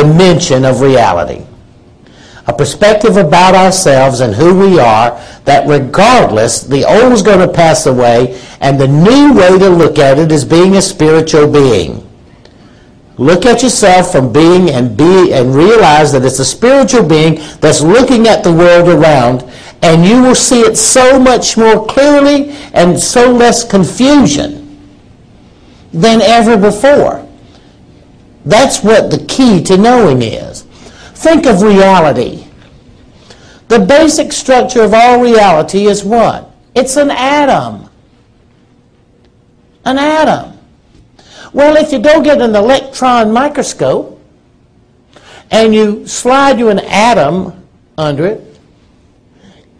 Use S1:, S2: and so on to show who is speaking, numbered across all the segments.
S1: dimension of reality. A perspective about ourselves and who we are, that regardless, the old is going to pass away, and the new way to look at it is being a spiritual being. Look at yourself from being and realize that it's a spiritual being that's looking at the world around, and you will see it so much more clearly and so less confusion than ever before. That's what the key to knowing is. Think of reality. The basic structure of all reality is what? It's an atom. An atom. Well, if you go get an electron microscope and you slide you an atom under it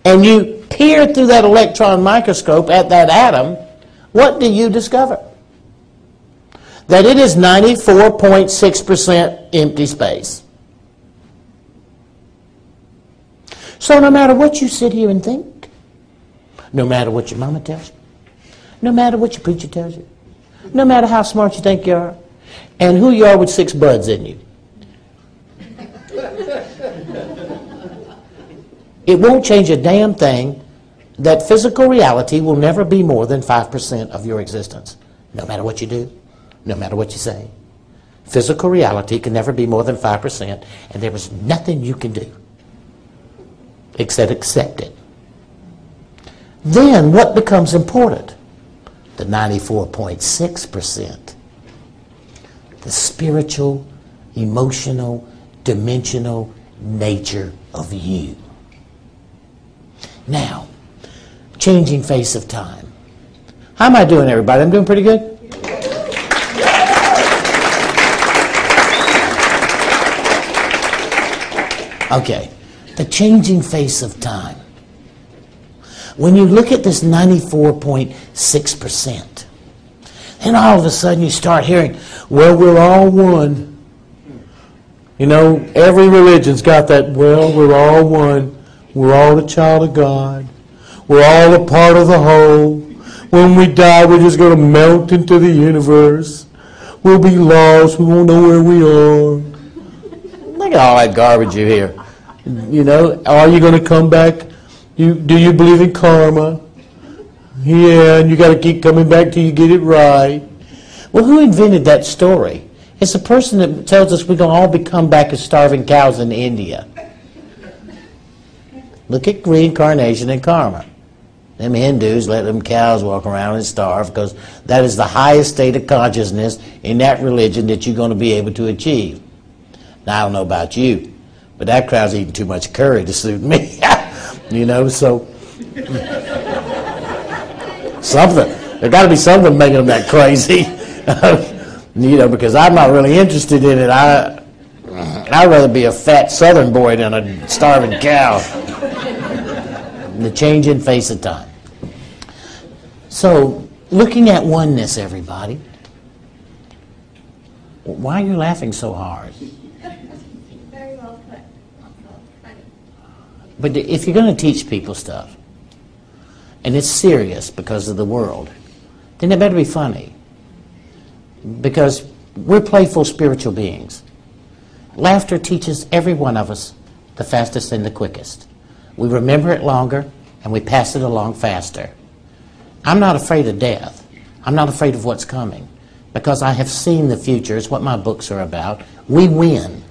S1: and you peer through that electron microscope at that atom, what do you discover? That it is 94.6% empty space. So no matter what you sit here and think, no matter what your mama tells you, no matter what your preacher tells you, no matter how smart you think you are, and who you are with 6 buds in you, it won't change a damn thing that physical reality will never be more than 5% of your existence. No matter what you do, no matter what you say. Physical reality can never be more than 5%, and there is nothing you can do except accept it. Then what becomes important? The 94.6%. The spiritual, emotional, dimensional nature of you. Now, changing face of time. How am I doing, everybody? I'm doing pretty good? Okay. The changing face of time. When you look at this 94.6%, then all of a sudden you start hearing, well, we're all one. You know, every religion's got that, well, we're all one. We're all a child of God. We're all a part of the whole. When we die, we're just going to melt into the universe. We'll be lost. We won't know where we are. Look at all that garbage you hear. You know, are you going to come back? Do you believe in karma? Yeah, and you got to keep coming back till you get it right. Well, who invented that story? It's the person that tells us we're going to all become back as starving cows in India. Look at reincarnation and karma. Them Hindus let them cows walk around and starve because that is the highest state of consciousness in that religion that you're going to be able to achieve. Now, I don't know about you, but that crowd's eating too much curry to suit me. You know, so something. There got to be something making them that crazy. You know, because I'm not really interested in it. I'd rather be a fat southern boy than a starving cow. The changing face of time. So, looking at oneness, everybody. Why are you laughing so hard?
S2: Very well put.
S1: But if you're going to teach people stuff, and it's serious because of the world, then it better be funny. Because we're playful spiritual beings. Laughter teaches every one of us the fastest and the quickest. We remember it longer, and we pass it along faster. I'm not afraid of death. I'm not afraid of what's coming. Because I have seen the future. It's what my books are about. We win.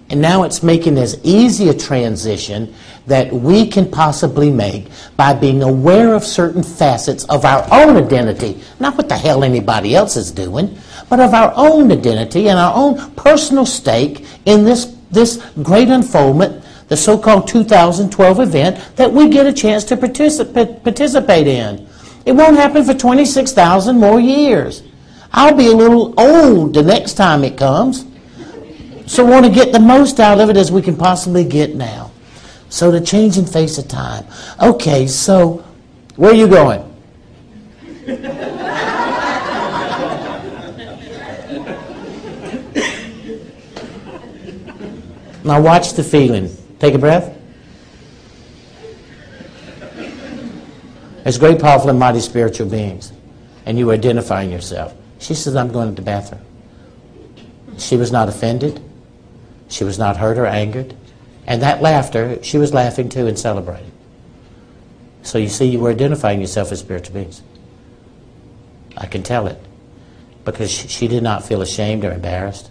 S1: And now it's making as easy a transition that we can possibly make by being aware of certain facets of our own identity. Not what the hell anybody else is doing, but of our own identity and our own personal stake in this great unfoldment, the so-called 2012 event that we get a chance to participate in. It won't happen for 26,000 more years. I'll be a little old the next time it comes. So we want to get the most out of it as we can possibly get now. So the changing face of time. Okay, so where are you going? Now watch the feeling. Take a breath. As great, powerful, and mighty spiritual beings, and you were identifying yourself. She says, I'm going to the bathroom. She was not offended. She was not hurt or angered. And that laughter, she was laughing too and celebrating. So you see, you were identifying yourself as spiritual beings. I can tell it. Because she did not feel ashamed or embarrassed.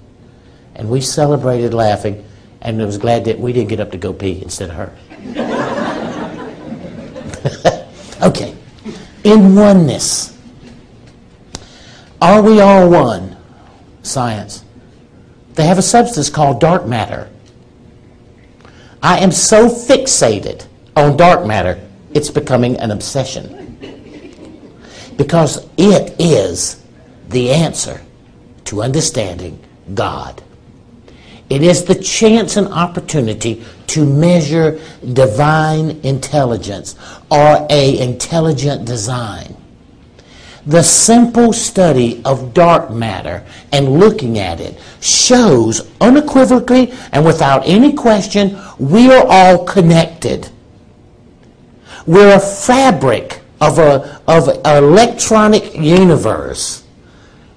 S1: And we celebrated laughing, and was glad that we didn't get up to go pee instead of her. Okay. In oneness. Are we all one? Science. They have a substance called dark matter. I am so fixated on dark matter, it's becoming an obsession. Because it is the answer to understanding God. It is the chance and opportunity to measure divine intelligence or an intelligent design. The simple study of dark matter and looking at it shows unequivocally and without any question we are all connected. We're a fabric of an electronic universe.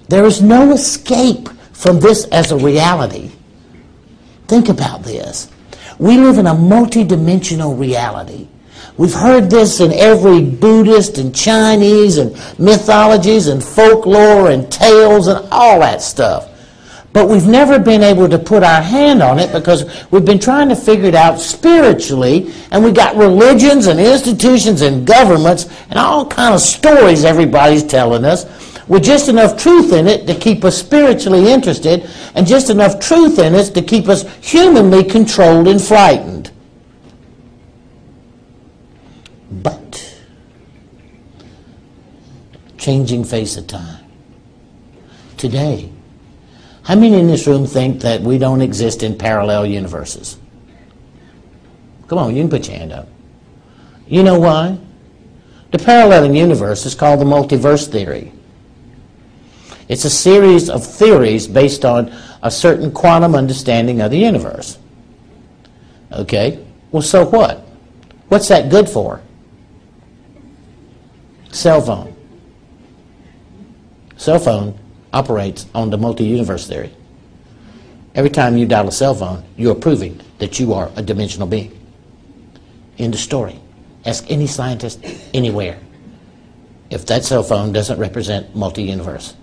S1: There is no escape from this as a reality. Think about this. We live in a multidimensional reality. We've heard this in every Buddhist and Chinese and mythologies and folklore and tales and all that stuff. But we've never been able to put our hand on it because we've been trying to figure it out spiritually, and we got religions and institutions and governments and all kind of stories everybody's telling us with just enough truth in it to keep us spiritually interested and just enough truth in it to keep us humanly controlled and frightened. But, changing face of time. Today, how many in this room think that we don't exist in parallel universes? Come on, you can put your hand up. You know why? The parallel universe is called the multiverse theory. It's a series of theories based on a certain quantum understanding of the universe. Okay? Well, so what? What's that good for? Cell phone. Cell phone operates on the multi-universe theory. Every time you dial a cell phone, you're proving that you are a dimensional being. End of story. Ask any scientist anywhere if that cell phone doesn't represent multi-universe.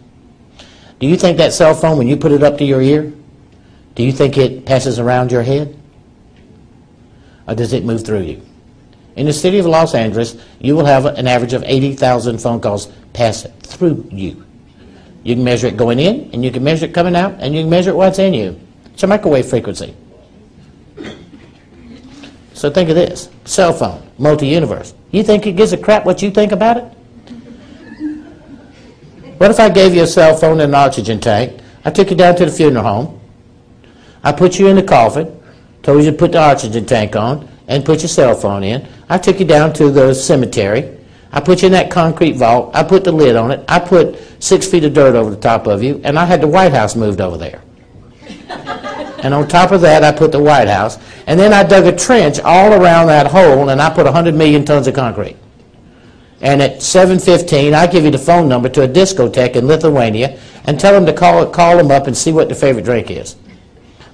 S1: Do you think that cell phone, when you put it up to your ear, do you think it passes around your head? Or does it move through you? In the city of Los Angeles, you will have an average of 80,000 phone calls pass through you. You can measure it going in, and you can measure it coming out, and you can measure what's in you. It's a microwave frequency. So think of this. Cell phone, multi-universe. You think it gives a crap what you think about it? What if I gave you a cell phone and an oxygen tank? I took you down to the funeral home. I put you in the coffin, told you to put the oxygen tank on, and put your cell phone in. I took you down to the cemetery. I put you in that concrete vault. I put the lid on it. I put 6 feet of dirt over the top of you, and I had the White House moved over there. And on top of that, I put the White House. And then I dug a trench all around that hole, and I put 100 million tons of concrete. And at 7:15, I give you the phone number to a discotheque in Lithuania and tell them to call them up and see what their favorite drink is.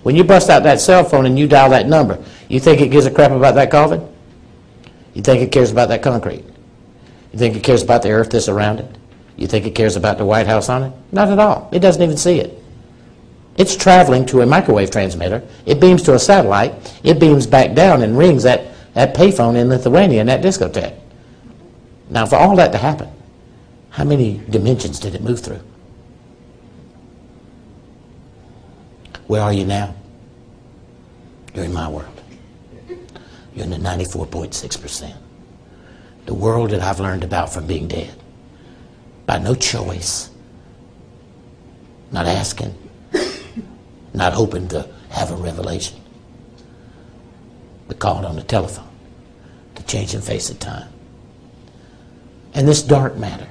S1: When you bust out that cell phone and you dial that number, you think it gives a crap about that coffin? You think it cares about that concrete? You think it cares about the earth that's around it? You think it cares about the White House on it? Not at all. It doesn't even see it. It's traveling to a microwave transmitter. It beams to a satellite. It beams back down and rings that payphone in Lithuania in that discotheque. Now, for all that to happen, how many dimensions did it move through? Where are you now? You're in my world. You're in the 94.6%. The world that I've learned about from being dead. By no choice. Not asking. Not hoping to have a revelation. But called on the telephone. The changing face of time. And this dark matter,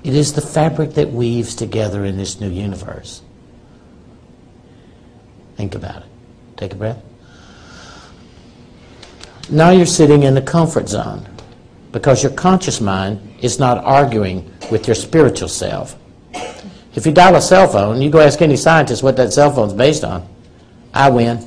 S1: it is the fabric that weaves together in this new universe. Think about it. Take a breath. Now you're sitting in the comfort zone because your conscious mind is not arguing with your spiritual self. If you dial a cell phone, you go ask any scientist what that cell phone's based on. I win.